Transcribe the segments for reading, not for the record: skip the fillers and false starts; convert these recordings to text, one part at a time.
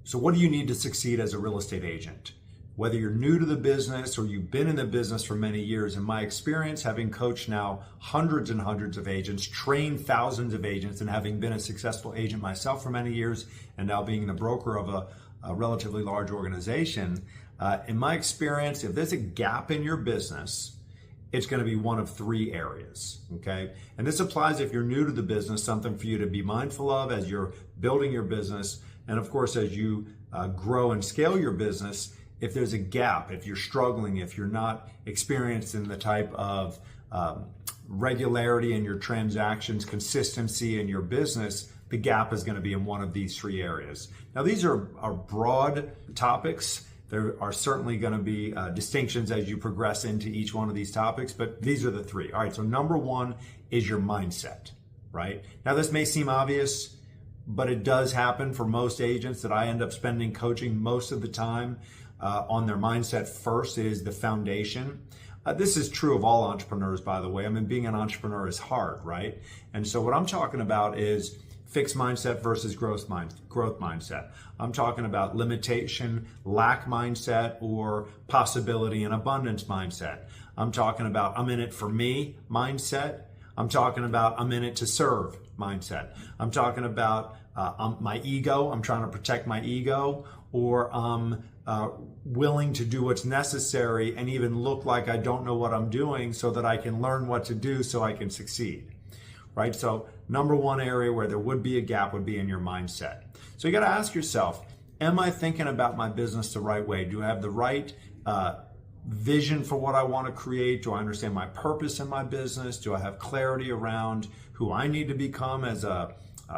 So what do you need to succeed as a real estate agent? Whether you're new to the business or you've been in the business for many years, in my experience, having coached now hundreds and hundreds of agents, trained thousands of agents, and having been a successful agent myself for many years, and now being the broker of a relatively large organization, in my experience, if there's a gap in your business, it's going to be one of three areas, okay? And this applies if you're new to the business, something for you to be mindful of as you're building your business. And of course, as you grow and scale your business, if there's a gap, if you're struggling, if you're not experiencing the type of regularity in your transactions, consistency in your business, the gap is going to be in one of these three areas. Now, these are broad topics. There are certainly going to be distinctions as you progress into each one of these topics, but these are the three. All right, so number one is your mindset, right? Now, this may seem obvious, but it does happen for most agents that I end up spending coaching most of the time on their mindset first. It is the foundation. This is true of all entrepreneurs, by the way. I mean, being an entrepreneur is hard, right? And so what I'm talking about is fixed mindset versus growth mindset. I'm talking about limitation, lack mindset, or possibility and abundance mindset. I'm talking about I'm in it for me mindset. I'm talking about I'm in it to serve mindset. I'm talking about my ego. I'm trying to protect my ego, or I'm willing to do what's necessary and even look like I don't know what I'm doing so that I can learn what to do so I can succeed, right? So number one area where there would be a gap would be in your mindset. So you got to ask yourself, am I thinking about my business the right way? Do I have the right vision for what I want to create? Do I understand my purpose in my business? Do I have clarity around who I need to become as a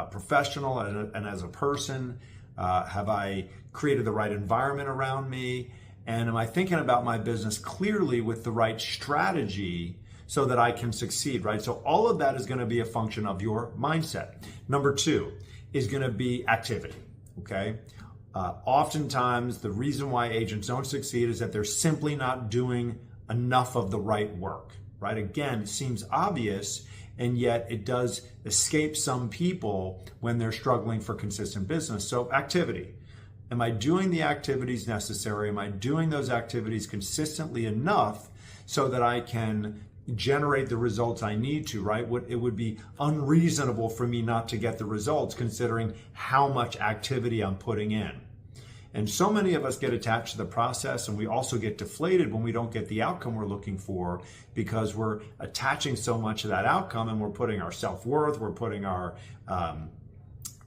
professional and as a person? Have I created the right environment around me? And am I thinking about my business clearly with the right strategy so that I can succeed, right? So all of that is going to be a function of your mindset. Number two is going to be activity, okay? Oftentimes, the reason why agents don't succeed is that they're simply not doing enough of the right work, right? Again, it seems obvious, and yet it does escape some people when they're struggling for consistent business. So activity. Am I doing the activities necessary? Am I doing those activities consistently enough so that I can generate the results I need to, right? It would be unreasonable for me not to get the results considering how much activity I'm putting in. And so many of us get attached to the process, and we also get deflated when we don't get the outcome we're looking for because we're attaching so much to that outcome, and we're putting our self-worth, we're putting our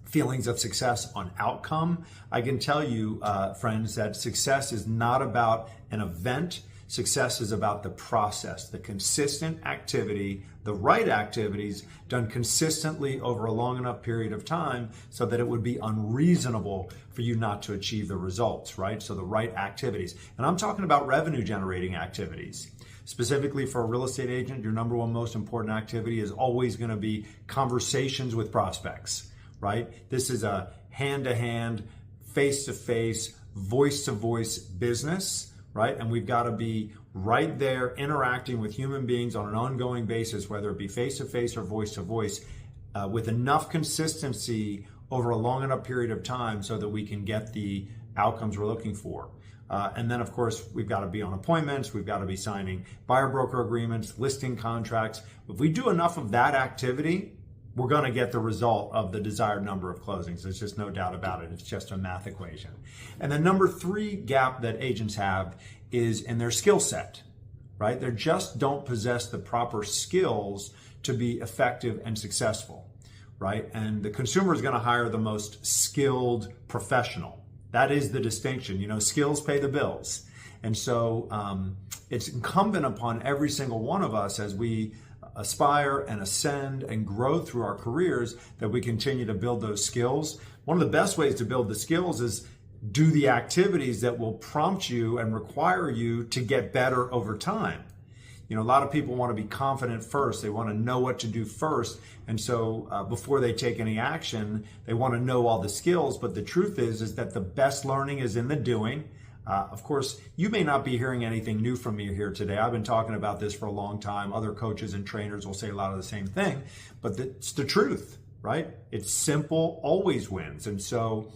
feelings of success on outcome. I can tell you, friends, that success is not about an event. Success is about the process, the consistent activity, the right activities done consistently over a long enough period of time so that it would be unreasonable for you not to achieve the results, right? So the right activities. And I'm talking about revenue generating activities. Specifically for a real estate agent, your number one most important activity is always going to be conversations with prospects, right? This is a hand-to-hand, face-to-face, voice-to-voice business, right? And we've got to be right there interacting with human beings on an ongoing basis, whether it be face-to-face or voice-to-voice, with enough consistency over a long enough period of time so that we can get the outcomes we're looking for. And then, of course, we've got to be on appointments. We've got to be signing buyer-broker agreements, listing contracts. If we do enough of that activity, we're going to get the result of the desired number of closings. There's just no doubt about it. It's just a math equation. And the number three gap that agents have is in their skill set, right? They just don't possess the proper skills to be effective and successful, right? And the consumer is going to hire the most skilled professional. That is the distinction. You know, skills pay the bills. And so it's incumbent upon every single one of us as we aspire and ascend and grow through our careers that we continue to build those skills. One of the best ways to build the skills is do the activities that will prompt you and require you to get better over time. You know, a lot of people want to be confident first. They want to know what to do first. And so before they take any action, they want to know all the skills. But the truth is that the best learning is in the doing. Of course, you may not be hearing anything new from me here today. I've been talking about this for a long time. Other coaches and trainers will say a lot of the same thing, but it's the truth, right? It's simple, always wins. And so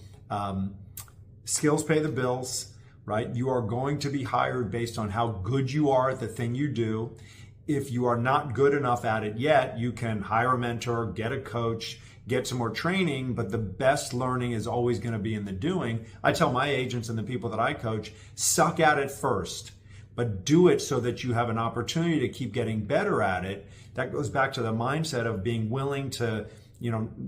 skills pay the bills, right? You are going to be hired based on how good you are at the thing you do. If you are not good enough at it yet, you can hire a mentor, get a coach, get some more training, but the best learning is always going to be in the doing. I tell my agents and the people that I coach, suck at it first, but do it so that you have an opportunity to keep getting better at it. That goes back to the mindset of being willing to,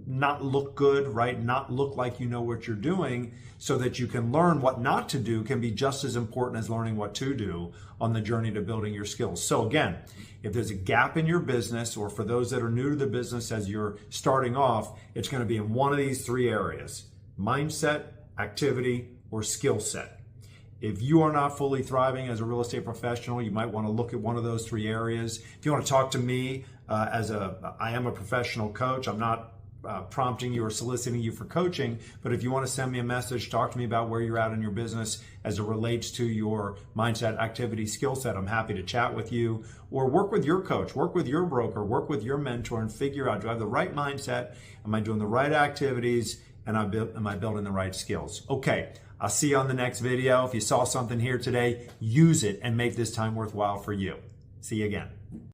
not look good, right? Not look like you know what you're doing, so that you can learn what not to do can be just as important as learning what to do on the journey to building your skills. So again, if there's a gap in your business, or for those that are new to the business as you're starting off, it's going to be in one of these three areas: mindset, activity, or skill set. If you are not fully thriving as a real estate professional, you might want to look at one of those three areas. If you want to talk to me, I am a professional coach. I'm not prompting you or soliciting you for coaching, but if you want to send me a message, talk to me about where you're at in your business as it relates to your mindset, activity, skill set, I'm happy to chat with you. Or work with your coach, work with your broker, work with your mentor, and figure out, do I have the right mindset? Am I doing the right activities? And am I building the right skills? Okay, I'll see you on the next video. If you saw something here today, use it and make this time worthwhile for you. See you again.